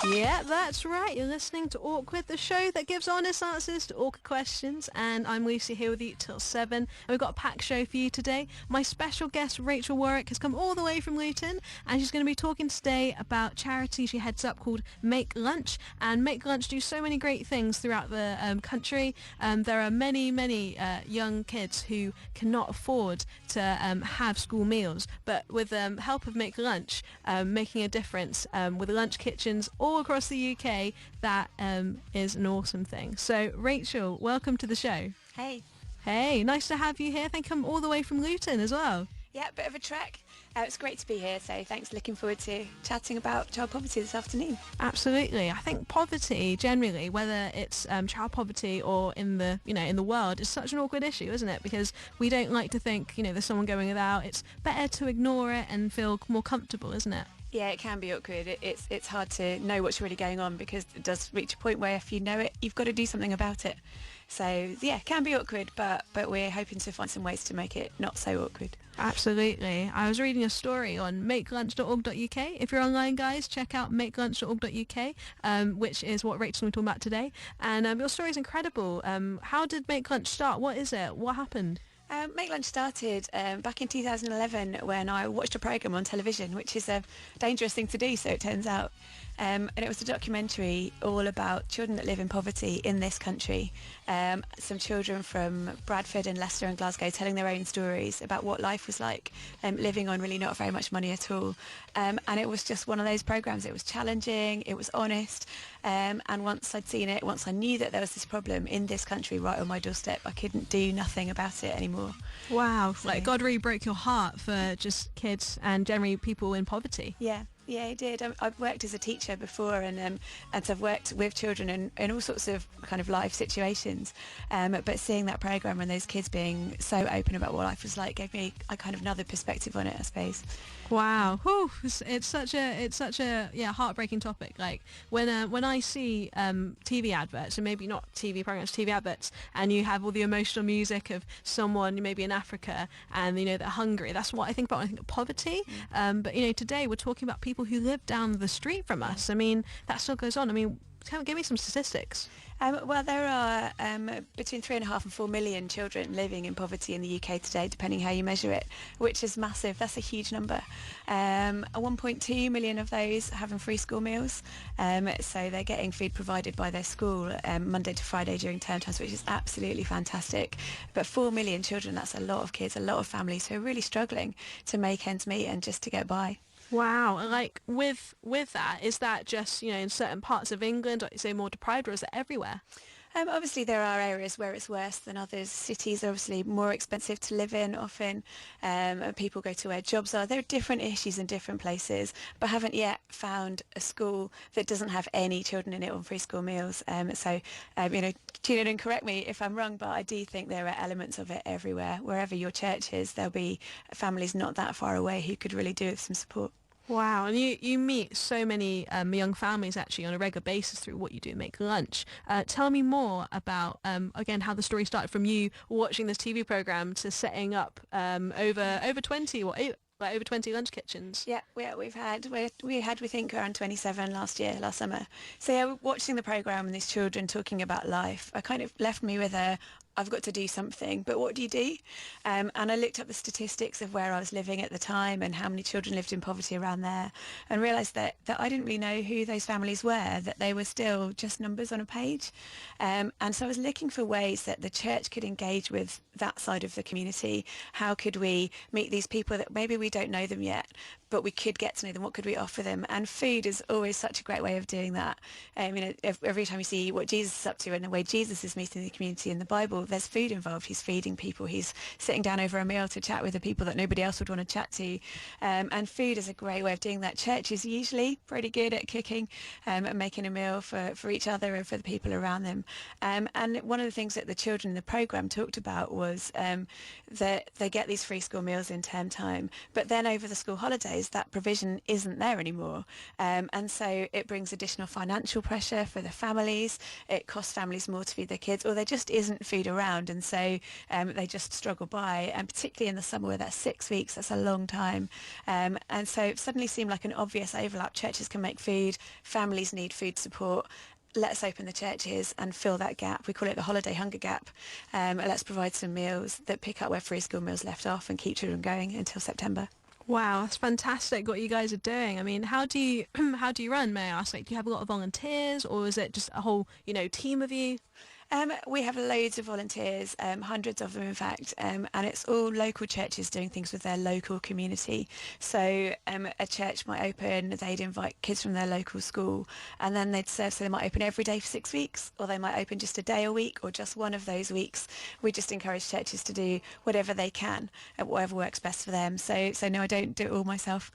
Yeah, that's right. You're listening to Awkward, the show that gives honest answers to awkward questions. And I'm Lucy here with you till 7. And we've got a packed show for you today. My special guest, Rachel Warwick, has come all the way from Luton. And she's going to be talking today about charity she heads up called Make Lunch. And Make Lunch do so many great things throughout the country. There are many young kids who cannot afford to have school meals. But with the help of Make Lunch, making a difference with lunch kitchens all across the UK, that is an awesome thing. So Rachel, welcome to the show. Hey. Hey, nice to have you here. Thank you for coming all the way from Luton as well. Yeah, a bit of a trek. It's great to be here, so thanks. Looking forward to chatting about child poverty this afternoon. Absolutely. I think poverty generally, whether it's child poverty or in the world, is such an awkward issue, isn't it? Because we don't like to think, there's someone going without. It's better to ignore it and feel more comfortable, isn't it? Yeah, it can be awkward. It's hard to know what's really going on because it does reach a point where if you know it, you've got to do something about it. So yeah, it can be awkward, but we're hoping to find some ways to make it not so awkward. Absolutely. I was reading a story on makelunch.org.uk. If you're online, guys, check out makelunch.org.uk, which is what Rachel will be talking about today. And your story is incredible. How did Make Lunch start? What is it? What happened? Make Lunch started back in 2011 when I watched a programme on television, which is a dangerous thing to do, so it turns out. And it was a documentary all about children that live in poverty in this country. Some children from Bradford and Leicester and Glasgow telling their own stories about what life was like living on really not very much money at all. And it was just one of those programmes. It was challenging, it was honest. And once I'd seen it, once I knew that there was this problem in this country right on my doorstep, I couldn't do nothing about it anymore. Wow. So, like God really broke your heart for just kids and generally people in poverty. Yeah, I did. I've worked as a teacher before and so I've worked with children in all sorts of kind of life situations. But seeing that programme and those kids being so open about what life was like gave me a kind of another perspective on it, I suppose. Wow. Whew. It's such a heartbreaking topic. Like when I see TV adverts, and maybe not TV programs, TV adverts, and you have all the emotional music of someone maybe in Africa and they're hungry. That's what I think about when I think of poverty. But today we're talking about people who live down the street from us. I mean, that still goes on. I mean, give me some statistics. Well, there are between 3.5 and 4 million children living in poverty in the UK today, depending how you measure it, which is massive. That's a huge number. 1.2 million of those are having free school meals. So they're getting food provided by their school Monday to Friday during term times, which is absolutely fantastic. But 4 million children, that's a lot of kids, a lot of families who are really struggling to make ends meet and just to get by. Wow. Like with that, is that just, in certain parts of England, like you say, more deprived, or is it everywhere? Obviously there are areas where it's worse than others. Cities are obviously more expensive to live in often. People go to where jobs are. There are different issues in different places, but haven't yet found a school that doesn't have any children in it on free school meals. So tune in and correct me if I'm wrong, but I do think there are elements of it everywhere. Wherever your church is, there'll be families not that far away who could really do with some support. Wow, and you meet so many young families actually on a regular basis through what you do, Make Lunch. Tell me more about, again, how the story started from you watching this TV programme to setting up over 20 lunch kitchens. Yeah, we had we think around 27 last summer. So yeah, watching the programme and these children talking about life, I kind of left me with I've got to do something, but what do you do? And I looked up the statistics of where I was living at the time and how many children lived in poverty around there, and realised that I didn't really know who those families were, that they were still just numbers on a page. And so I was looking for ways that the church could engage with that side of the community. How could we meet these people that maybe we don't know them yet, but we could get to know them? What could we offer them? And food is always such a great way of doing that. Every time you see what Jesus is up to and the way Jesus is meeting the community in the Bible, there's food involved. He's feeding people. He's sitting down over a meal to chat with the people that nobody else would want to chat to. And food is a great way of doing that. Church is usually pretty good at cooking and making a meal for each other and for the people around them. And one of the things that the children in the programme talked about was that they get these free school meals in term time, but then over the school holidays, churches, that provision isn't there anymore. And so it brings additional financial pressure for the families. It costs families more to feed their kids, or there just isn't food around. And so they just struggle by, and particularly in the summer where that's 6 weeks, that's a long time. And so it suddenly seemed like an obvious overlap. Churches can make food, families need food support. Let's open the churches and fill that gap. We call it the holiday hunger gap. Let's provide some meals that pick up where free school meals left off and keep children going until September. Wow, that's fantastic what you guys are doing. I mean, how do you run, may I ask? Like, do you have a lot of volunteers, or is it just a whole, team of you? We have loads of volunteers, hundreds of them in fact, and it's all local churches doing things with their local community. So a church might open, they'd invite kids from their local school, and then they'd serve, so they might open every day for 6 weeks, or they might open just a day a week, or just one of those weeks. We just encourage churches to do whatever they can, whatever works best for them. So no, I don't do it all myself.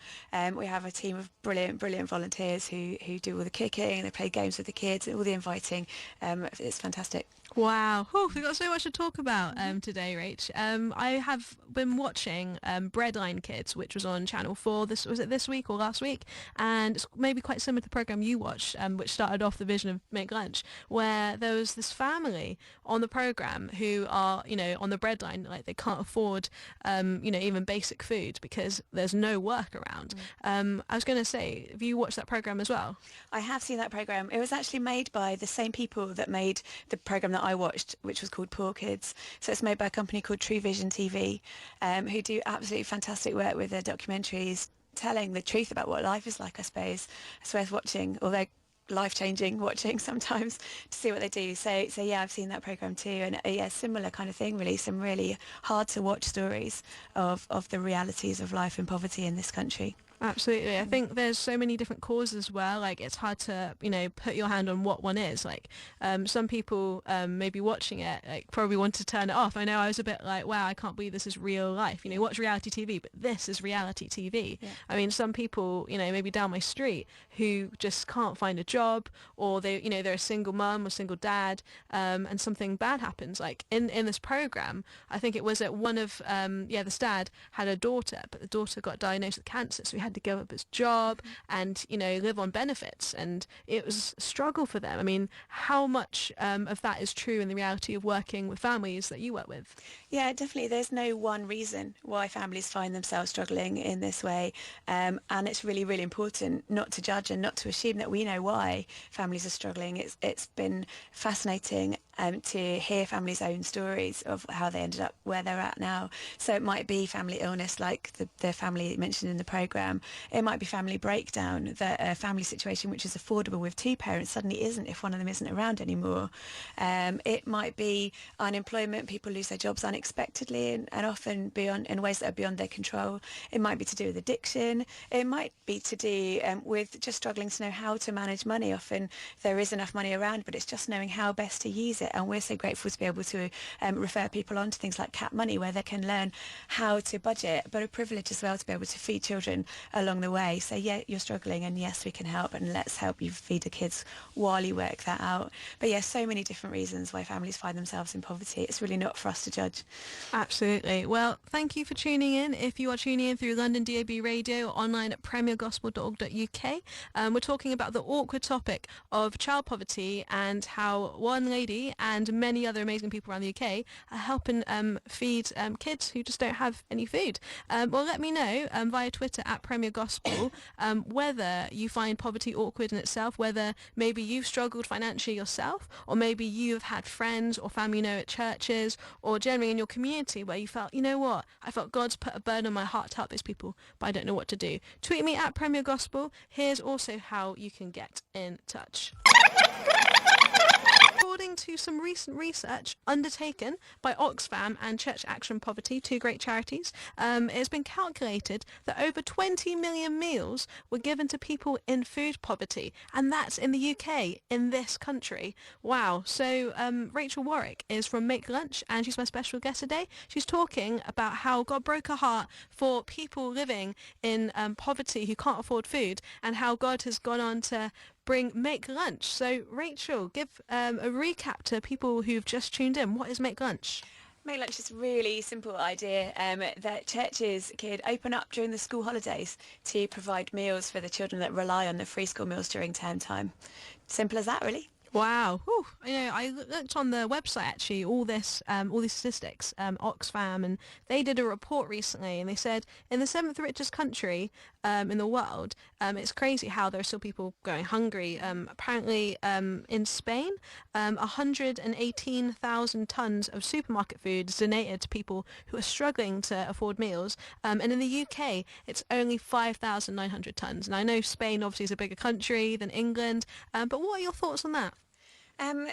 We have a team of brilliant I who do all the cooking, they play games with the kids, all the inviting. It's fantastic. Wow. Oh, we've got so much to talk about today, Rach. I have been watching Breadline Kids, which was on Channel 4. Was it this week or last week? And it's maybe quite similar to the programme you watched, which started off the vision of Make Lunch, where there was this family on the programme who are, on the breadline, like they can't afford, even basic food because there's no work around. I was going to say, have you watched that programme as well? I have seen that programme. It was actually made by the same people that made the programme that I watched, which was called Poor Kids. So it's made by a company called True Vision TV, who do absolutely fantastic work with their documentaries, telling the truth about what life is like, I suppose. It's worth watching, although life-changing watching sometimes to see what they do. So yeah, I've seen that programme too, and yeah, similar kind of thing really, some really hard to watch stories of the realities of life in poverty in this country. Absolutely. I think there's so many different causes as well. Like, it's hard to, put your hand on what one is. Like, some people maybe watching it, like, probably want to turn it off. I know I was a bit like, wow, I can't believe this is real life. Watch reality TV, but this is reality TV. Yeah. I mean, some people, maybe down my street who just can't find a job, or they, they're a single mum or single dad, and something bad happens. Like in this program, I think it was that one of, this dad had a daughter, but the daughter got diagnosed with cancer, so he had to give up his job and live on benefits, and it was a struggle for them. I mean, how much of that is true in the reality of working with families that you work with? Yeah, definitely. There's no one reason why families find themselves struggling in this way, and it's really, really important not to judge and not to assume that we know why families are struggling. It's been fascinating to hear families' own stories of how they ended up where they're at now. So it might be family illness, like the family mentioned in the programme. It might be family breakdown, that a family situation which is affordable with two parents suddenly isn't if one of them isn't around anymore. It might be unemployment, people lose their jobs unexpectedly and often in ways that are beyond their control. It might be to do with addiction. It might be to do with just struggling to know how to manage money. Often there is enough money around, but it's just knowing how best to use it. And we're so grateful to be able to refer people on to things like Cap Money, where they can learn how to budget, but a privilege as well to be able to feed children along the way. So yeah, you're struggling, and yes, we can help, and let's help you feed the kids while you work that out. But yeah, so many different reasons why families find themselves in poverty. It's really not for us to judge. Absolutely. Well, thank you for tuning in. If you are tuning in through London DAB Radio, online at premiergospel.org.uk, we're talking about the awkward topic of child poverty and how one lady and many other amazing people around the UK are helping feed kids who just don't have any food. Well, let me know via Twitter at Premier Gospel whether you find poverty awkward in itself, whether maybe you've struggled financially yourself, or maybe you've had friends or family at churches or generally in your community where you felt, I felt God's put a burden on my heart to help those people, but I don't know what to do. Tweet me at Premier Gospel. Here's also how you can get in touch. According to some recent research undertaken by Oxfam and Church Action Poverty, two great charities, it has been calculated that over 20 million meals were given to people in food poverty, and that's in the UK, in this country. Wow. So Rachel Warwick is from Make Lunch, and she's my special guest today. She's talking about how God broke her heart for people living in poverty who can't afford food, and how God has gone on to Make Lunch. So Rachel, give a recap to people who've just tuned in. What is Make Lunch? Make Lunch is a really simple idea that churches could open up during the school holidays to provide meals for the children that rely on the free school meals during term time. Simple as that, really. Wow. Whew. I looked on the website actually, all these statistics, Oxfam, and they did a report recently, and they said in the seventh richest country in the world, it's crazy how there are still people going hungry. Apparently, in Spain, 118,000 tons of supermarket food is donated to people who are struggling to afford meals, and in the UK, it's only 5,900 tons. And I know Spain obviously is a bigger country than England, but what are your thoughts on that? Um,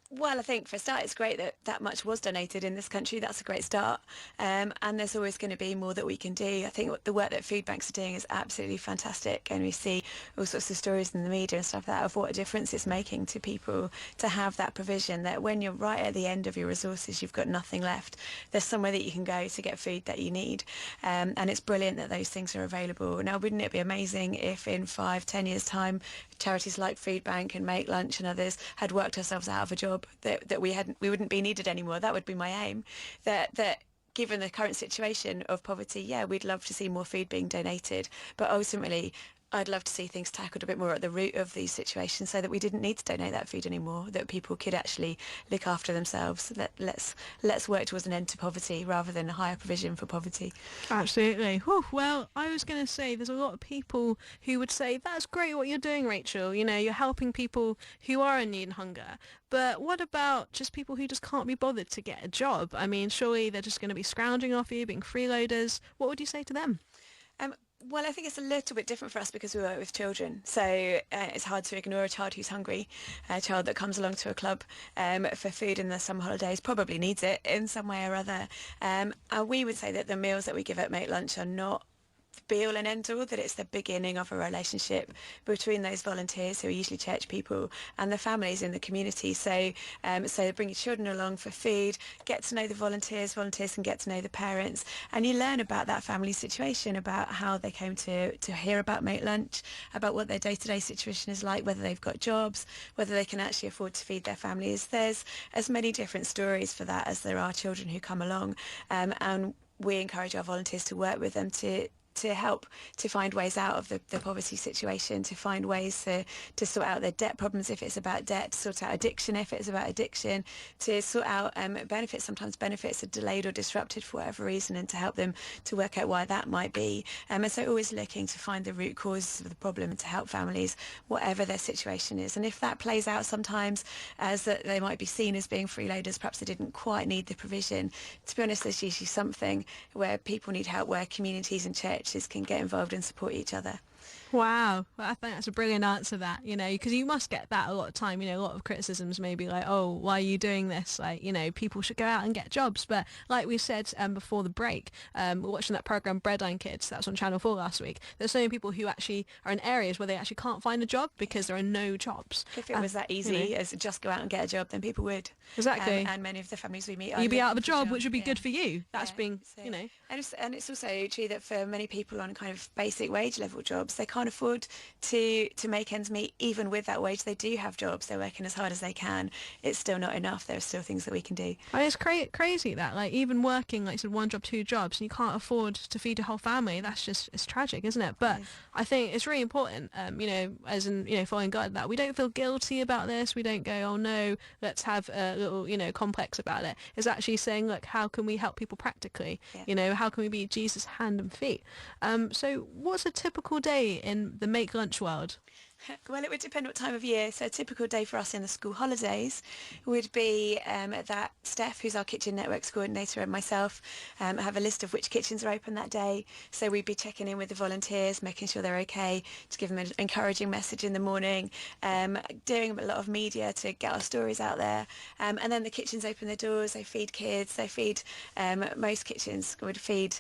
well, I think for a start, it's great that that much was donated in this country. That's a great start. And there's always going to be more that we can do. I think the work that food banks are doing is absolutely fantastic. And we see all sorts of stories in the media and stuff like that of what a difference it's making to people to have that provision, that when you're right at the end of your resources, you've got nothing left. There's somewhere that you can go to get food that you need. And it's brilliant that those things are available. Now, wouldn't it be amazing if in 5-10 years' time, charities like Food Bank and Make Lunch and others had worked ourselves out of a job, that we wouldn't be needed anymore? That would be my aim. That given the current situation of poverty, yeah, we'd love to see more food being donated, but ultimately I'd love to see things tackled a bit more at the root of these situations so that we didn't need to donate that food anymore, that people could actually look after themselves. Let's work towards an end to poverty rather than a higher provision for poverty. Absolutely. Whew. Well, I was going to say there's a lot of people who would say, that's great what you're doing, Rachel. You're helping people who are in need and hunger. But what about just people who just can't be bothered to get a job? I mean, surely they're just going to be scrounging off you, being freeloaders. What would you say to them? Well, I think it's a little bit different for us because we work with children. So it's hard to ignore a child who's hungry. A child that comes along to a club for food in the summer holidays probably needs it in some way or other. And we would say that the meals that we give at Make Lunch are not be all and end all, that it's the beginning of a relationship between those volunteers who are usually church people and the families in the community. So bring your children along for food, get to know the volunteers can get to know the parents, and you learn about that family situation, about how they came to hear about Make Lunch, about what their day-to-day situation is like, whether they've got jobs, whether they can actually afford to feed their families. There's as many different stories for that as there are children who come along, and we encourage our volunteers to work with them to help to find ways out of the poverty situation, to find ways to sort out their debt problems if it's about debt, to sort out addiction if it's about addiction, to sort out benefits. Sometimes benefits are delayed or disrupted for whatever reason, and to help them to work out why that might be. And so always looking to find the root causes of the problem and to help families, whatever their situation is. And if that plays out sometimes as that they might be seen as being freeloaders, perhaps they didn't quite need the provision. To be honest, there's usually something where people need help, where communities and churches can get involved and support each other. Wow, well, I think that's a brilliant answer, that, because you must get that a lot of time, a lot of criticisms maybe like, oh, why are you doing this? Like, people should go out and get jobs. But like we said before the break, we're watching that program Breadline Kids, that was on Channel 4 last week. There's so many people who actually are in areas where they actually can't find a job because there are no jobs. If it was that easy as just go out and get a job, then people would. Exactly. And many of the families we meet are you'd be out of a job, which would be good for you. That's being, And it's also true that for many people on kind of basic wage level jobs, they can't afford to make ends meet. Even with that wage, they do have jobs. They're working as hard as they can. It's still not enough. There are still things that we can do. And it's crazy that, like, even working, like you said, one job, two jobs, and you can't afford to feed your whole family. That's just, it's tragic, isn't it? But I think it's really important, as in, following God, that we don't feel guilty about this. We don't go, oh no, let's have a little, complex about it. It's actually saying, look, how can we help people practically? Yeah. How can we be Jesus' hand and feet? So what's a typical day in the Make Lunch world? Well, it would depend what time of year. So a typical day for us in the school holidays would be that Steph, who's our kitchen networks coordinator, and myself have a list of which kitchens are open that day. So we'd be checking in with the volunteers, making sure they're okay, to give them an encouraging message in the morning, doing a lot of media to get our stories out there. And then the kitchens open their doors, they feed kids, they feed, most kitchens would feed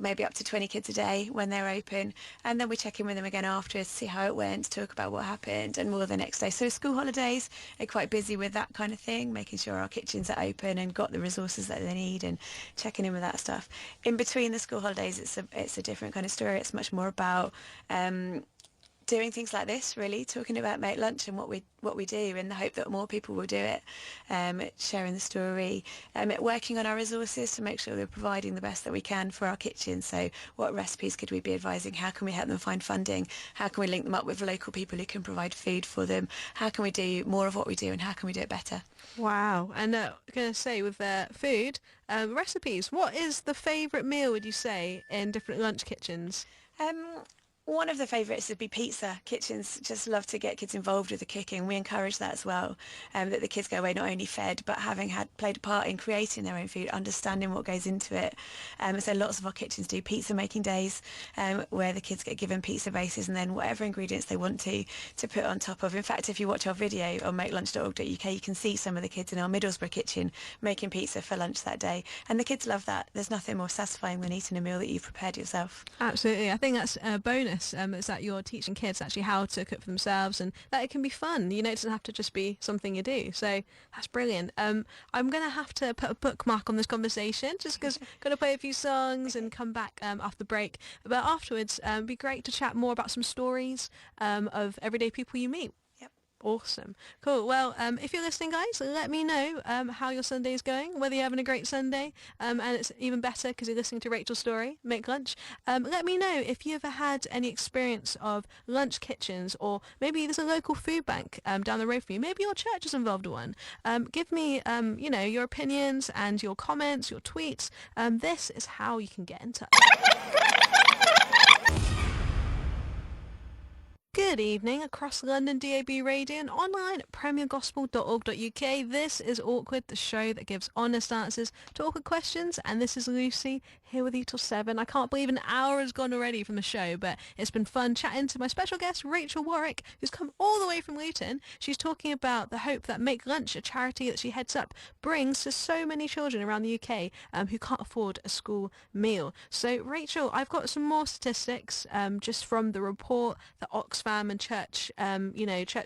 maybe up to 20 kids a day when they're open, and then we check in with them again afterwards to see how it went, talk about what happened, and more the next day. So school holidays are quite busy with that kind of thing, making sure our kitchens are open and got the resources that they need, and checking in with that stuff. In between the school holidays, it's a different kind of story. It's much more about doing things like this, really talking about Make Lunch and what we do, in the hope that more people will do it, sharing the story, working on our resources to make sure we're providing the best that we can for our kitchen. So what recipes could we be advising? How can we help them find funding? How can we link them up with local people who can provide food for them? How can we do more of what we do, and how can we do it better? Wow. And I'm going to say with food, recipes, what is the favourite meal, would you say, in different lunch kitchens? Um, One of the favourites would be pizza. Kitchens just love to get kids involved with the cooking. We encourage that as well, that the kids go away not only fed, but having played a part in creating their own food, understanding what goes into it. So lots of our kitchens do pizza making days, where the kids get given pizza bases and then whatever ingredients they want to put on top of. In fact, if you watch our video on makelunch.org.uk, you can see some of the kids in our Middlesbrough kitchen making pizza for lunch that day. And the kids love that. There's nothing more satisfying than eating a meal that you've prepared yourself. Absolutely. I think that's a bonus, is that you're teaching kids actually how to cook for themselves, and that it can be fun. You know, it doesn't have to just be something you do. So that's brilliant. I'm going to have to put a bookmark on this conversation just because got to play a few songs and come back after the break. But afterwards, it'd be great to chat more about some stories of everyday people you meet. Awesome. Cool. Well, if you're listening, guys, let me know how your Sunday is going, whether you're having a great Sunday, and it's even better because you're listening to Rachel's story, Make Lunch. Let me know if you ever had any experience of lunch kitchens, or maybe there's a local food bank down the road from you. Maybe your church is involved in one. Give me, your opinions and your comments, your tweets. This is how you can get in touch. Good evening across London DAB radio and online at premiergospel.org.uk. This is Awkward, the show that gives honest answers to awkward questions, and this is Lucy here with you till 7. I can't believe an hour has gone already from the show, but it's been fun chatting to my special guest Rachel Warwick, who's come all the way from Luton. She's talking about the hope that Make Lunch, a charity that she heads up, brings to so many children around the UK who can't afford a school meal. So Rachel, I've got some more statistics just from the report that Oxfam and church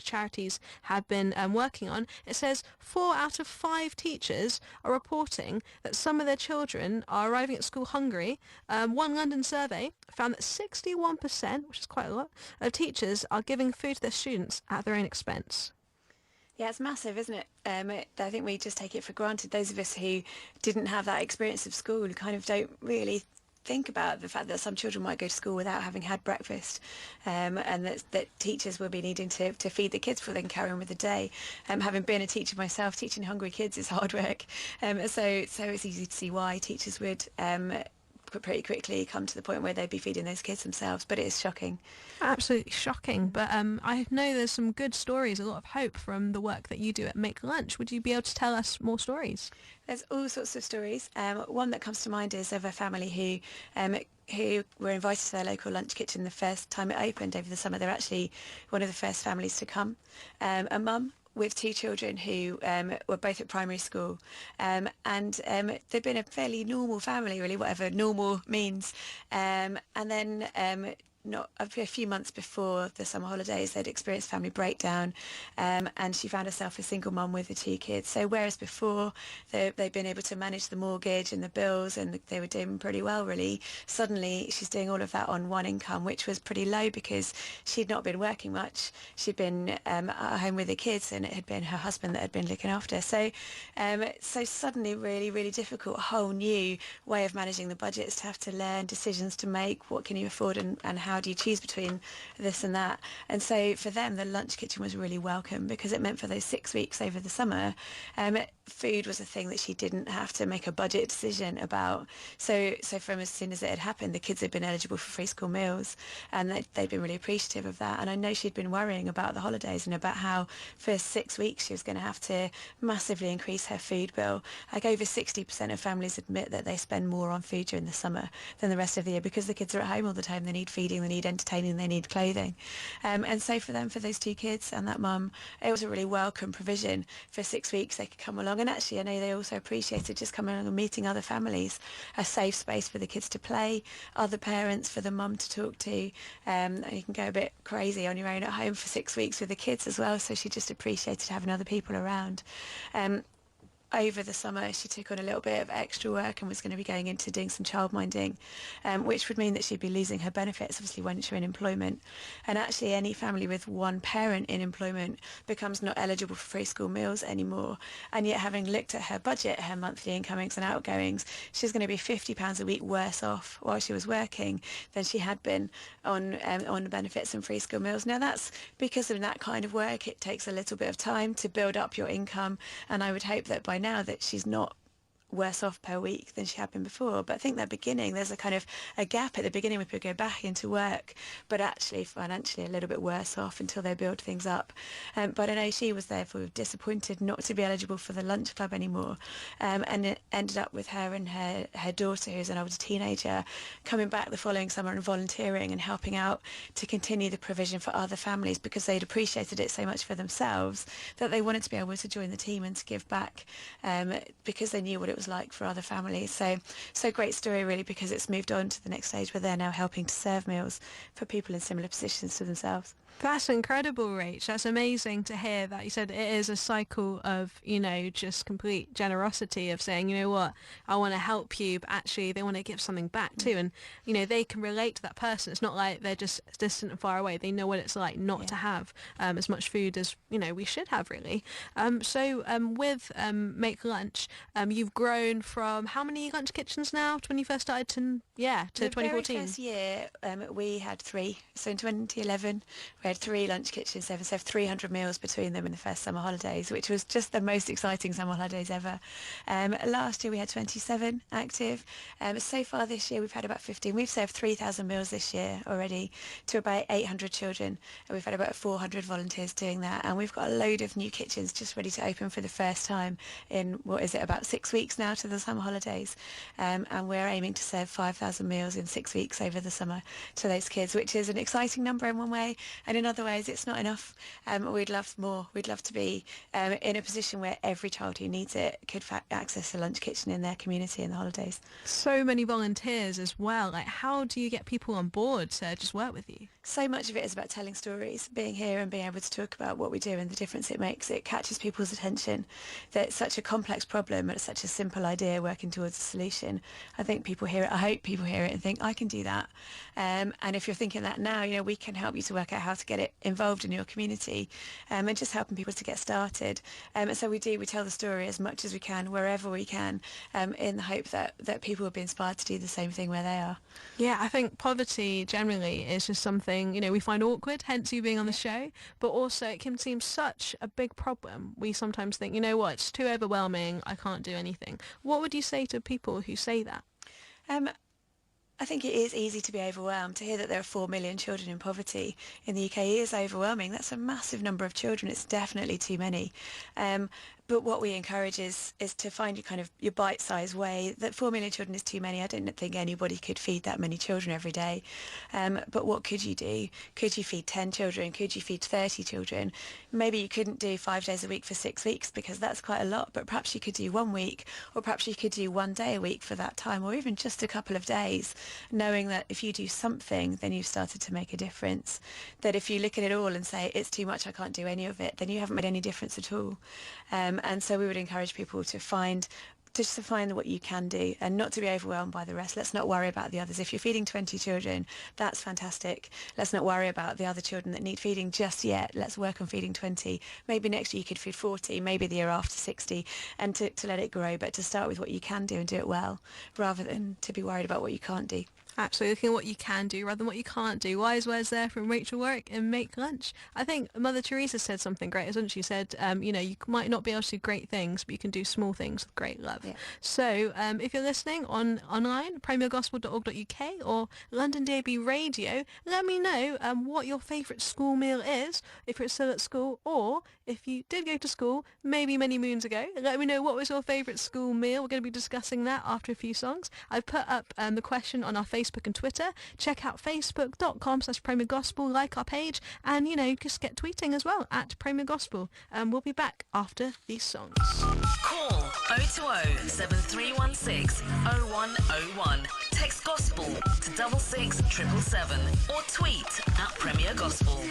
charities have been working on. It says 4 out of 5 teachers are reporting that some of their children are arriving at school hungry. One London survey found that 61%, which is quite a lot, of teachers are giving food to their students at their own expense. Yeah, it's massive, isn't it? I think we just take it for granted. Those of us who didn't have that experience of school kind of don't really think about the fact that some children might go to school without having had breakfast, and that teachers will be needing to feed the kids before they can carry on with the day. Having been a teacher myself, teaching hungry kids is hard work, so it's easy to see why teachers would pretty quickly come to the point where they'd be feeding those kids themselves. But it is shocking. Absolutely shocking. But I know there's some good stories, a lot of hope from the work that you do at Make Lunch. Would you be able to tell us more stories? There's all sorts of stories. One that comes to mind is of a family who were invited to their local lunch kitchen the first time it opened over the summer. They're actually one of the first families to come. A mum with 2 children who were both at primary school, and they'd been a fairly normal family, really, whatever normal means, and then not a few months before the summer holidays, they'd experienced family breakdown, and she found herself a single mum with the 2 kids. So whereas before they'd been able to manage the mortgage and the bills and they were doing pretty well, really, suddenly she's doing all of that on one income, which was pretty low because she'd not been working much. She'd been at home with the kids, and it had been her husband that had been looking after. So suddenly really, really difficult, a whole new way of managing the budgets, to have to learn decisions to make. What can you afford, and how do you choose between this and that? And so for them, the lunch kitchen was really welcome, because it meant for those 6 weeks over the summer, food was a thing that she didn't have to make a budget decision about. So from as soon as it had happened, the kids had been eligible for free school meals, and they'd been really appreciative of that. And I know she'd been worrying about the holidays and about how for 6 weeks she was going to have to massively increase her food bill. Like over 60% of families admit that they spend more on food during the summer than the rest of the year, because the kids are at home all the time. They need feeding, they need entertaining, they need clothing. And so for those 2 kids and that mum, it was a really welcome provision. For 6 weeks they could come along, and actually I know they also appreciated just coming along and meeting other families, a safe space for the kids to play, other parents for the mum to talk to, and you can go a bit crazy on your own at home for 6 weeks with the kids as well. So she just appreciated having other people around. over the summer she took on a little bit of extra work and was going to be going into doing some childminding, which would mean that she'd be losing her benefits, obviously, once you're in employment. And actually any family with one parent in employment becomes not eligible for free school meals anymore. And yet, having looked at her budget, her monthly incomings and outgoings, she's going to be £50 a week worse off while she was working than she had been on benefits and free school meals. Now that's because of that kind of work. It takes a little bit of time to build up your income, and I would hope that by now that she's not worse off per week than she had been before. But I think that beginning, there's a kind of a gap at the beginning when people go back into work, but actually financially a little bit worse off until they build things up. But I know she was therefore disappointed not to be eligible for the lunch club anymore, and it ended up with her and her daughter, who's an older teenager, coming back the following summer and volunteering and helping out to continue the provision for other families, because they'd appreciated it so much for themselves that they wanted to be able to join the team and to give back, because they knew what it was like for other families. So great story really, because it's moved on to the next stage where they're now helping to serve meals for people in similar positions to themselves. That's incredible, Rach. That's amazing to hear that. You said it is a cycle of, just complete generosity of saying, you know what, I want to help you, but actually they want to give something back too. And, they can relate to that person. It's not like they're just distant and far away. They know what it's like not to have as much food as, we should have really. So with Make Lunch, you've grown from how many lunch kitchens now when you first started to 2014? The very first year we had 3. So in 2011 we had 3 lunch kitchens, so 300 meals between them in the first summer holidays, which was just the most exciting summer holidays ever. Last year we had 27 active. So far this year we've had about 15. We've served 3,000 meals this year already to about 800 children, and we've had about 400 volunteers doing that. And we've got a load of new kitchens just ready to open for the first time in, about 6 weeks now to the summer holidays. And we're aiming to serve 5,000 meals in 6 weeks over the summer to those kids, which is an exciting number in one way, and in other ways it's not enough. We'd love more. We'd love to be in a position where every child who needs it could access a lunch kitchen in their community in the holidays. So many volunteers as well. Like, how do you get people on board to just work with you? So much of it is about telling stories, being here and being able to talk about what we do and the difference it makes. It catches people's attention that it's such a complex problem and it's such a simple idea working towards a solution. I think people hear it. I hope people hear it and think, I can do that. And if you're thinking that now, we can help you to work out how to get it involved in your community, and just helping people to get started. And so we tell the story as much as we can, wherever we can, in the hope that people will be inspired to do the same thing where they are. Yeah, I think poverty generally is just something, we find awkward, hence you being on the show, but also it can seem such a big problem. We sometimes think, it's too overwhelming, I can't do anything. What would you say to people who say that? I think it is easy to be overwhelmed. To hear that there are 4 million children in poverty in the UK is overwhelming. That's a massive number of children. It's definitely too many. But what we encourage is to find your bite-sized way. That 4 million children is too many. I don't think anybody could feed that many children every day. But what could you do? Could you feed 10 children? Could you feed 30 children? Maybe you couldn't do 5 days a week for 6 weeks because that's quite a lot, but perhaps you could do 1 week, or perhaps you could do 1 day a week for that time, or even just a couple of days, knowing that if you do something, then you've started to make a difference. That if you look at it all and say, it's too much, I can't do any of it, then you haven't made any difference at all. And so we would encourage people to find what you can do and not to be overwhelmed by the rest. Let's not worry about the others. If you're feeding 20 children, that's fantastic. Let's not worry about the other children that need feeding just yet. Let's work on feeding 20. Maybe next year you could feed 40, maybe the year after 60, and to let it grow, but to start with what you can do and do it well, rather than to be worried about what you can't do. Absolutely, looking at what you can do rather than what you can't do. Wise words there from Rachel Warwick in Make Lunch. I think Mother Teresa said something great, hasn't she? She said, you might not be able to do great things, but you can do small things with great love. Yeah. So if you're listening online, premiergospel.org.uk or London DAB Radio, let me know what your favourite school meal is, if you're still at school, or if you did go to school maybe many moons ago. Let me know what was your favourite school meal. We're going to be discussing that after a few songs. I've put up the question on our Facebook and Twitter. Check out facebook.com/Premier Gospel, like our page, and just get tweeting as well at Premier Gospel. We'll be back after these songs. Call 020 7316 0101. Text Gospel to 66777 or tweet at Premier Gospel.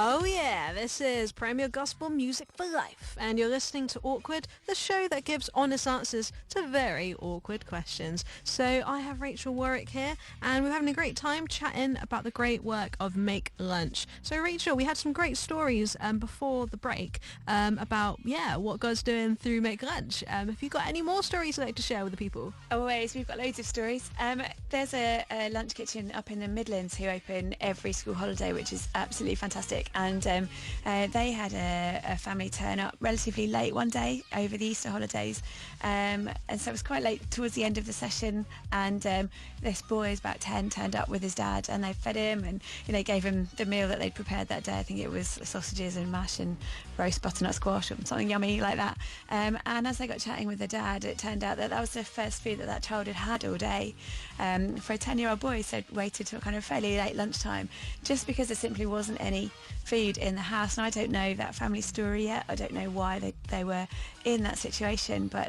Oh yeah, This is Premier Gospel Music for Life, and you're listening to Awkward, the show that gives honest answers to very awkward questions. So I have Rachel Warwick here, and we're having a great time chatting about the great work of Make Lunch. So Rachel, we had some great stories before the break about, what God's doing through Make Lunch. Have you got any more stories you'd like to share with the people? Always, we've got loads of stories. There's a lunch kitchen up in the Midlands who open every school holiday, which is absolutely fantastic. And they had a family turn up relatively late one day over the Easter holidays, and so it was quite late towards the end of the session, and this boy is about 10 turned up with his dad, and they fed him and gave him the meal that they'd prepared that day. I think it was sausages and mash and roast butternut squash or something yummy like that, and as they got chatting with the dad, it turned out that was the first food that child had had all day. For a 10-year-old boy, so waited till kind of fairly late lunchtime just because there simply wasn't any food in the house. And I don't know that family story yet. I don't know why they were in that situation, but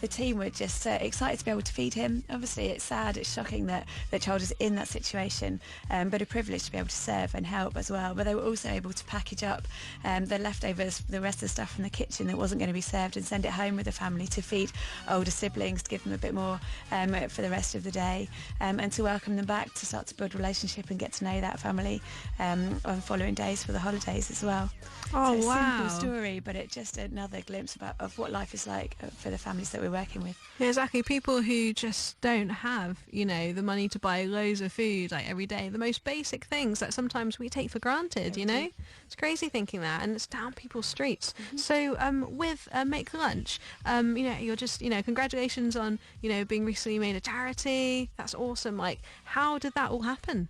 the team were just excited to be able to feed him. Obviously it's sad, it's shocking that the child is in that situation, but a privilege to be able to serve and help as well. But they were also able to package up the leftovers, the rest of the stuff from the kitchen that wasn't going to be served, and send it home with the family to feed older siblings, to give them a bit more for the rest of the day, and to welcome them back, to start to build a relationship and get to know that family on following days for the holidays as well. Oh, so wow. Simple story, but it's just another glimpse of what life is like for the families that we're working with. Yeah, exactly. People who just don't have, the money to buy loads of food like every day. The most basic things that sometimes we take for granted, It's crazy thinking that, and it's down people's streets. Mm-hmm. So with Make Lunch, you're just, congratulations on, being recently made a charity. That's awesome. Like, how did that all happen?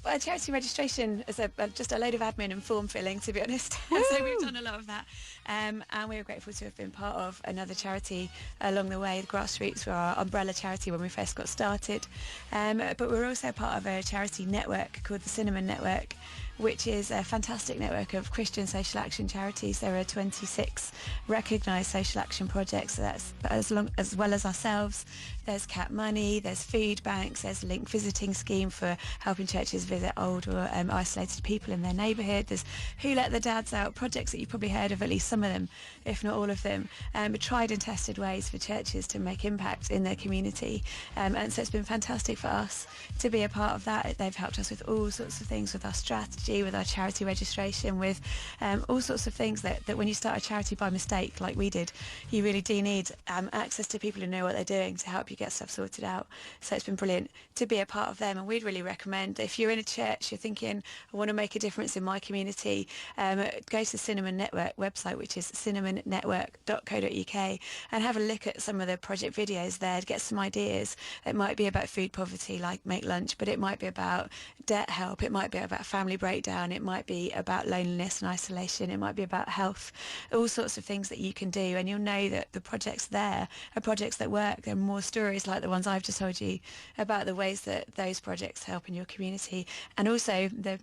Well, charity registration is just a load of admin and form filling, to be honest. So we've done a lot of that, and we were grateful to have been part of another charity along the way. The Grassroots were our umbrella charity when we first got started, but we're also part of a charity network called the Cinnamon Network, which is a fantastic network of Christian social action charities. There are 26 recognised social action projects, so that's as well as ourselves. There's Cat Money, there's food banks, there's Link Visiting Scheme for helping churches visit old or isolated people in their neighbourhood. There's Who Let the Dads Out, projects that you've probably heard of, at least some of them, if not all of them, but tried and tested ways for churches to make impact in their community. And so it's been fantastic for us to be a part of that. They've helped us with all sorts of things, with our strategy, with our charity registration, with all sorts of things that when you start a charity by mistake, like we did, you really do need access to people who know what they're doing to help you get stuff sorted out. So it's been brilliant to be a part of them, and we'd really recommend, if you're in a church, you're thinking, I want to make a difference in my community, go to the Cinnamon Network website, which is cinnamonnetwork.co.uk, and have a look at some of the project videos there to get some ideas. It might be about food poverty, like Make Lunch, but it might be about debt help, it might be about family breakdown, it might be about loneliness and isolation, it might be about health, all sorts of things that you can do, and you'll know that the projects there are projects that work. There are more stories like the ones I've just told you about the ways that those projects help in your community, and also the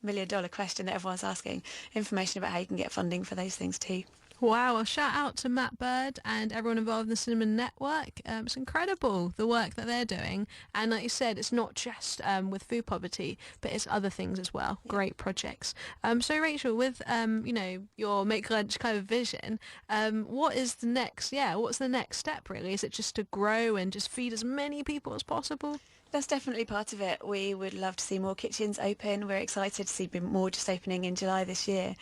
million-dollar question that everyone's asking, information about how you can get funding for those things too. Wow, well, shout out to Matt Bird and everyone involved in the Cinnamon Network. It's incredible, the work that they're doing. And like you said, it's not just with food poverty, but it's other things as well. Yeah. Great projects. So Rachel, with, your Make Lunch kind of vision, what's the next step really? Is it just to grow and just feed as many people as possible? That's definitely part of it. We would love to see more kitchens open. We're excited to see more just opening in July this year.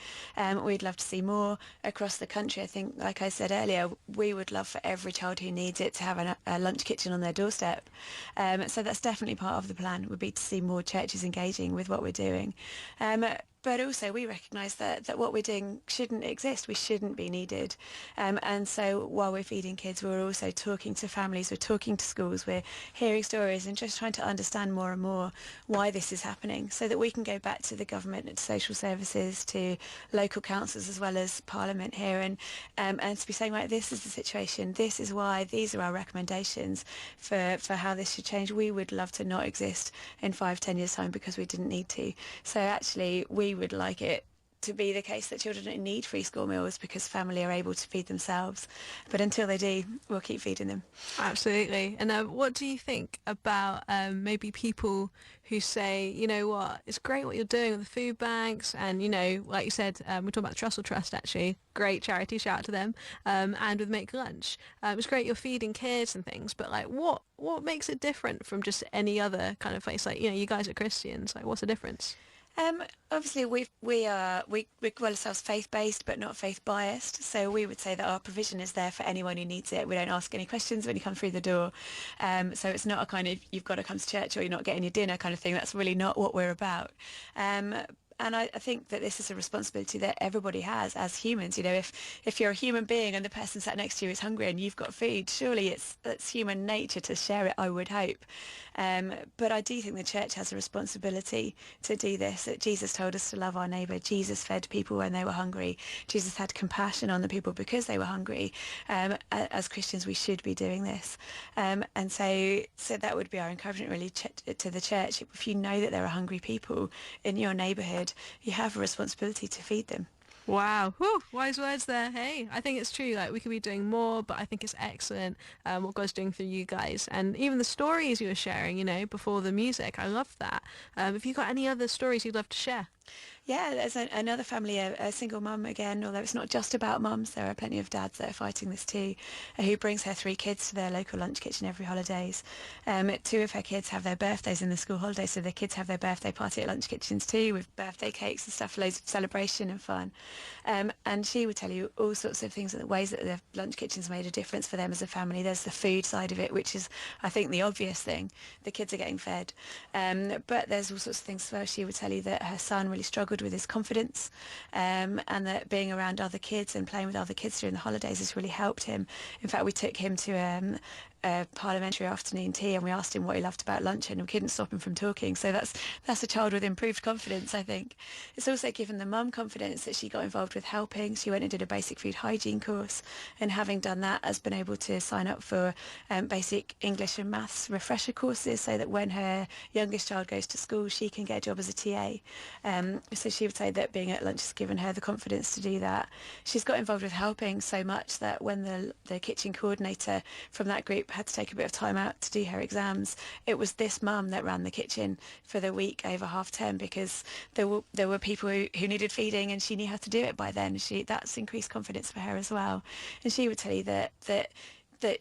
We'd love to see more across the country. I think, like I said earlier, we would love for every child who needs it to have a lunch kitchen on their doorstep. So that's definitely part of the plan, would be to see more churches engaging with what we're doing. But also we recognise that what we're doing shouldn't exist. We shouldn't be needed. And so while we're feeding kids, we're also talking to families, we're talking to schools, we're hearing stories and just trying to understand more and more why this is happening, so that we can go back to the government and to social services, to local councils as well as Parliament here, and to be saying, right, this is the situation, this is why, these are our recommendations for how this should change. We would love to not exist in 5-10 years' time because we didn't need to. So actually we would like it to be the case that children don't need free school meals because family are able to feed themselves. But until they do, we'll keep feeding them. Absolutely. And what do you think about maybe people who say, you know what, it's great what you're doing with the food banks, and, you know, like you said, we're talking about the Trussell Trust, actually, great charity, shout out to them, and with Make Lunch. It's great you're feeding kids and things, but like what makes it different from just any other kind of place? Like, you know, you guys are Christians, like what's the difference? Obviously, we call ourselves faith-based, but not faith-biased. So we would say that our provision is there for anyone who needs it. We don't ask any questions when you come through the door. So it's not a kind of you've got to come to church or you're not getting your dinner kind of thing. That's really not what we're about. And I think that this is a responsibility that everybody has as humans. You know, if you're a human being and the person sat next to you is hungry and you've got food, surely it's human nature to share it, I would hope. But I do think the church has a responsibility to do this. That Jesus told us to love our neighbour. Jesus fed people when they were hungry. Jesus had compassion on the people because they were hungry. As Christians, we should be doing this. And so that would be our encouragement really to the church. If you know that there are hungry people in your neighbourhood, you have a responsibility to feed them. Wow. Whew, wise words there. Hey, I think it's true. Like, we could be doing more, but I think it's excellent what God's doing through you guys. And even the stories you were sharing, you know, before the music, I love that. Have you got any other stories you'd love to share? Yeah, there's another family, a single mum again, although it's not just about mums. There are plenty of dads that are fighting this too, who brings her 3 kids to their local lunch kitchen every holidays. 2 of her kids have their birthdays in the school holidays, so the kids have their birthday party at lunch kitchens too, with birthday cakes and stuff, loads of celebration and fun. And she would tell you all sorts of things and the ways that the lunch kitchens made a difference for them as a family. There's the food side of it, which is, I think, the obvious thing. The kids are getting fed. But there's all sorts of things as well. She would tell you that her son really struggled with his confidence, and that being around other kids and playing with other kids during the holidays has really helped him. In fact, we took him to a parliamentary afternoon tea and we asked him what he loved about lunch and we couldn't stop him from talking. So that's a child with improved confidence, I think. It's also given the mum confidence that she got involved with helping. She went and did a basic food hygiene course, and having done that has been able to sign up for basic English and maths refresher courses so that when her youngest child goes to school she can get a job as a TA. So she would say that being at lunch has given her the confidence to do that. She's got involved with helping so much that when the kitchen coordinator from that group had to take a bit of time out to do her exams, it was this mum that ran the kitchen for the week over half term because there were people who needed feeding and she knew how to do it by then. That's increased confidence for her as well. And she would tell you that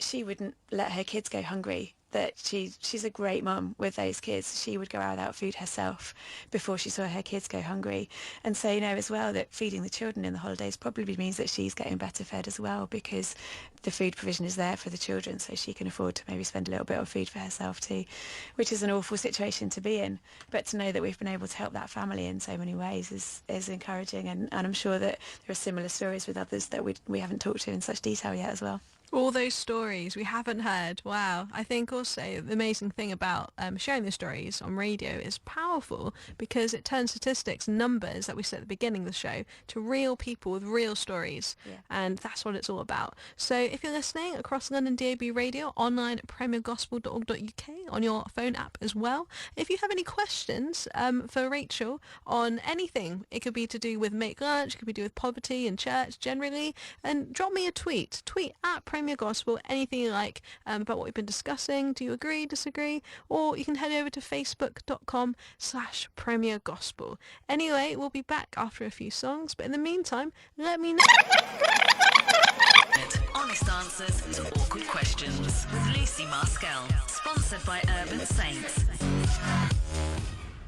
she wouldn't let her kids go hungry, that she's a great mum with those kids. She would go out without food herself before she saw her kids go hungry. And so, you know, as well, that feeding the children in the holidays probably means that she's getting better fed as well because the food provision is there for the children, so she can afford to maybe spend a little bit on food for herself too, which is an awful situation to be in. But to know that we've been able to help that family in so many ways is encouraging, and I'm sure that there are similar stories with others that we haven't talked to in such detail yet as well. All those stories we haven't heard. Wow. I think also the amazing thing about sharing those stories on radio is powerful because it turns statistics, numbers that we said at the beginning of the show, to real people with real stories. Yeah. And that's what it's all about. So if you're listening across London DAB Radio, online at premiergospel.org.uk, on your phone app as well. If you have any questions for Rachel on anything, it could be to do with Make Lunch, it could be to do with poverty and church generally, and drop me a tweet. Tweet at Premier Gospel, anything you like about what we've been discussing. Do you agree, disagree? Or you can head over to facebook.com/Premier Gospel. Anyway, we'll be back after a few songs, but in the meantime, let me know. Honest answers to awkward questions with Lucy Maskell. Sponsored by Urban Saints.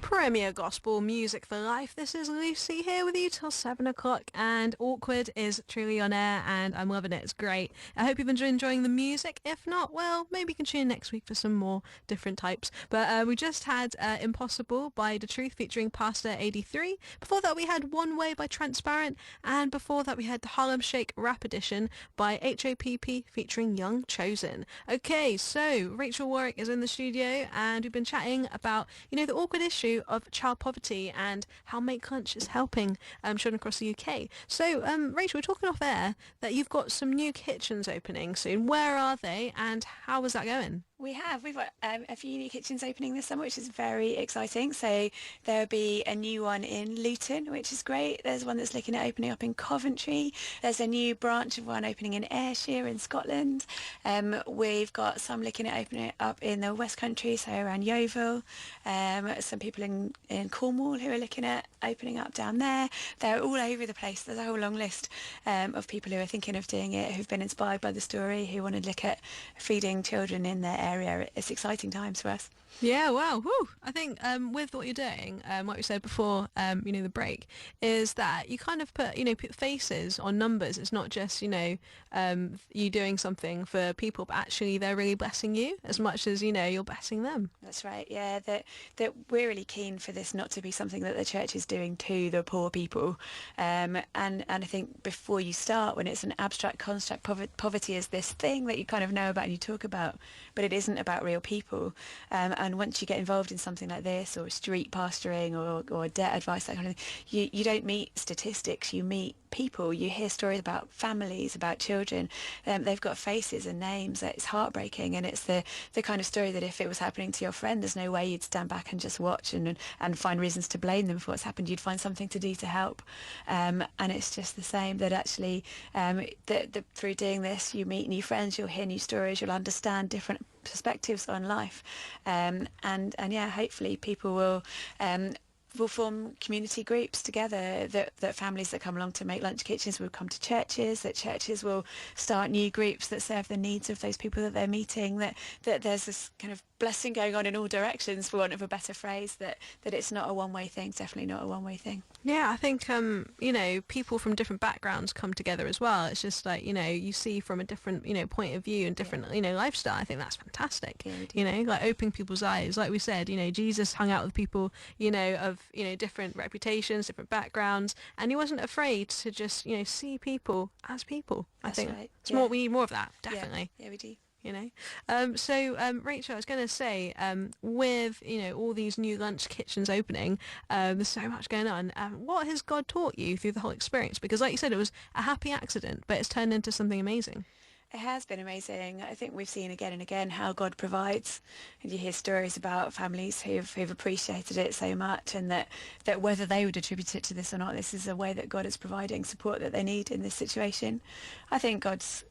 Premier Gospel Music for Life. This is Lucy here with you till 7 o'clock, and Awkward is truly on air and I'm loving it. It's great. I hope you've been enjoying the music. If not, well, maybe you can tune in next week for some more different types. But we just had Impossible by The Truth featuring Pastor 83. Before that we had One Way by Transparent, and before that we had the Harlem Shake Rap Edition by HOPP featuring Young Chosen. Okay, so Rachel Warwick is in the studio and we've been chatting about, you know, the awkward issue of child poverty and how Make Lunch is helping children across the UK. So, Rachel, we're talking off air that you've got some new kitchens opening soon. Where are they and how is that going? We've got a few new kitchens opening this summer, which is very exciting. So there'll be a new one in Luton, which is great. There's one that's looking at opening up in Coventry. There's a new branch of one opening in Ayrshire in Scotland. We've got some looking at opening it up in the West Country, so around Yeovil. Some people in Cornwall who are looking at opening up down there. They're all over the place. There's a whole long list of people who are thinking of doing it, who've been inspired by the story, who want to look at feeding children in their area. It's exciting times for us. Yeah, wow. Whew. I think with what you're doing, what you said before, the break, is that you kind of put faces on numbers. It's not just, you doing something for people, but actually they're really blessing you as much as, you're blessing them. That's right, yeah. That we're really keen for this not to be something that the church is doing to the poor people. And I think before you start, when it's an abstract construct, poverty is this thing that you kind of know about and you talk about, but it isn't about real people. And once you get involved in something like this, or street pastoring, or debt advice, that kind of thing, you don't meet statistics, you meet people. You hear stories about families, about children. They've got faces and names. It's heartbreaking, and it's the kind of story that if it was happening to your friend, there's no way you'd stand back and just watch and find reasons to blame them for what's happened. You'd find something to do to help. And it's just the same, that actually through doing this, you meet new friends, you'll hear new stories, you'll understand different perspectives on life, and yeah, hopefully people will form community groups together, that families that come along to make lunch kitchens will come to churches, that churches will start new groups that serve the needs of those people that they're meeting, that there's this kind of blessing going on in all directions, for want of a better phrase, that it's not a one-way thing, definitely not a one-way thing. Yeah, I think, people from different backgrounds come together as well. It's just like, you see from a different, point of view and different, lifestyle. I think that's fantastic. Yeah, like opening people's eyes. Like we said, Jesus hung out with people, of, different reputations, different backgrounds, and he wasn't afraid to just, see people as people. That's I think right. it's more, we need more of that, definitely. Yeah, we do. So Rachel, I was going to say, with all these new lunch kitchens opening, there's so much going on. What has God taught you through the whole experience? Because like you said, it was a happy accident, but it's turned into something amazing. It has been amazing. I think we've seen again and again how God provides, and you hear stories about families who've appreciated it so much, and that whether they would attribute it to this or not, this is a way that God is providing support that they need in this situation. I think God's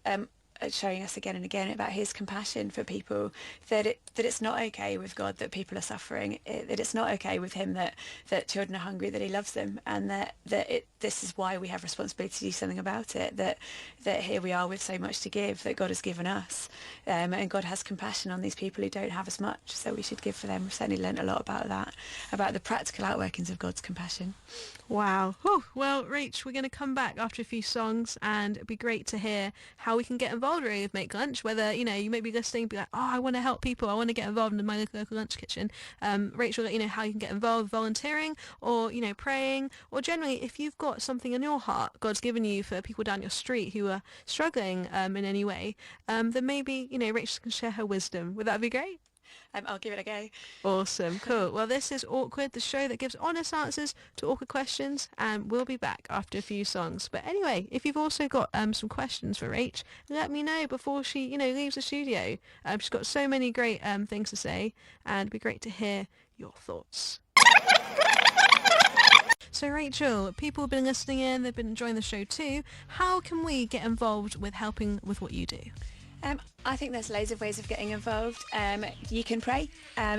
showing us again and again about his compassion for people, that it's not okay with God that people are suffering, that it's not okay with him that children are hungry, that he loves them, and that this is why we have responsibility to do something about it, that here we are with so much to give that God has given us, and God has compassion on these people who don't have as much, so we should give for them. We've certainly learnt a lot about that, about the practical outworkings of God's compassion. Wow. Whew. Well, Rach, we're going to come back after a few songs, and it'd be great to hear how we can get involved really with Make Lunch, whether, you may be listening and be like, oh, I want to help people, I want to get involved in my local lunch kitchen. Rach will let you know how you can get involved, volunteering, or, praying, or generally, if you've got something in your heart God's given you for people down your street who are struggling in any way, then maybe, Rach can share her wisdom. Would that be great? I'll give it a go. Awesome, cool. Well, this is Awkward, the show that gives honest answers to awkward questions, and we'll be back after a few songs. But anyway, if you've also got some questions for Rach, let me know before she, leaves the studio. She's got so many great things to say, and it'd be great to hear your thoughts. So Rachel, people have been listening in, they've been enjoying the show too. How can we get involved with helping with what you do? I think there's loads of ways of getting involved. You can pray.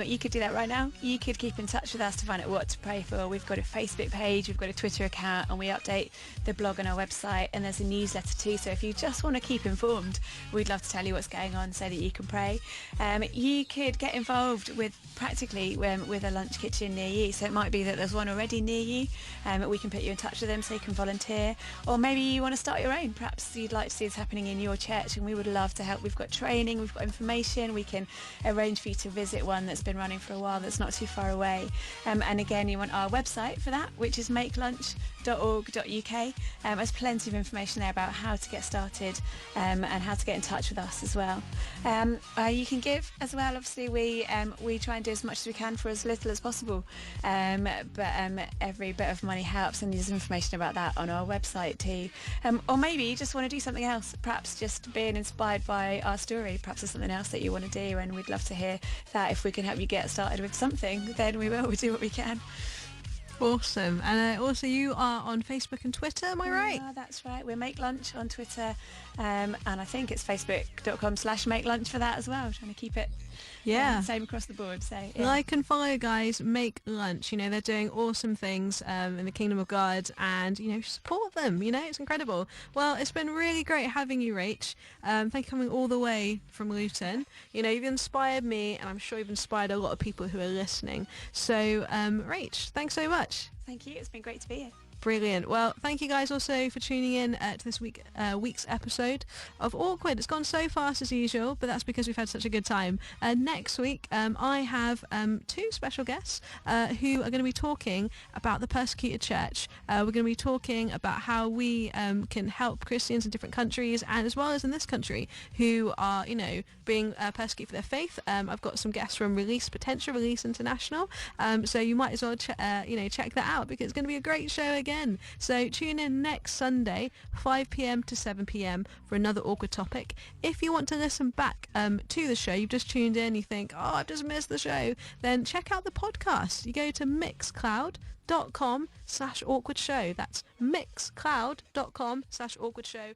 You could do that right now. You could keep in touch with us to find out what to pray for. We've got a Facebook page, we've got a Twitter account, and we update the blog on our website, and there's a newsletter too. So if you just want to keep informed, we'd love to tell you what's going on so that you can pray. You could get involved with practically with a lunch kitchen near you. So it might be that there's one already near you, we can put you in touch with them so you can volunteer. Or maybe you want to start your own. Perhaps you'd like to see this happening in your church, and we would love to help. We've got training, we've got information, we can arrange for you to visit one that's been running for a while that's not too far away. And again, you want our website for that, which is makelunch.org.uk. There's plenty of information there about how to get started, and how to get in touch with us as well. You can give as well. Obviously we try and do as much as we can for as little as possible, but every bit of money helps, and there's information about that on our website too. Or maybe you just want to do something else, perhaps just being inspired by our story, perhaps there's something else that you want to do, and we'd love to hear that. If we can help you get started with something, then we will. We do what we can. Awesome. And also you are on Facebook and Twitter, am I right? Yeah, that's right. We're Make Lunch on Twitter, and I think it's facebook.com/Make Lunch for that as well. Trying to keep it same across the board. So yeah. Like and follow, guys. Make Lunch. You know, they're doing awesome things in the Kingdom of God, and you know, support them. You know, it's incredible. Well, it's been really great having you, Rach. Thank you for coming all the way from Luton. You know, you've inspired me, and I'm sure you've inspired a lot of people who are listening. So, Rach, thanks so much. Thank you. It's been great to be here. Brilliant. Well, thank you guys also for tuning in to this week's episode of Awkward. It's gone so fast as usual, but that's because we've had such a good time. Next week, I have two special guests who are going to be talking about the persecuted church. We're going to be talking about how we can help Christians in different countries, and as well as in this country, who are, you know, being persecuted for their faith. I've got some guests from Potential Release International, so you might as well check that out, because it's going to be a great show again. So tune in next Sunday, 5 p.m. to 7 p.m. for another awkward topic. If you want to listen back to the show, you've just tuned in, you think, oh, I've just missed the show, then check out the podcast. You go to mixcloud.com/awkward show. That's mixcloud.com/awkward show.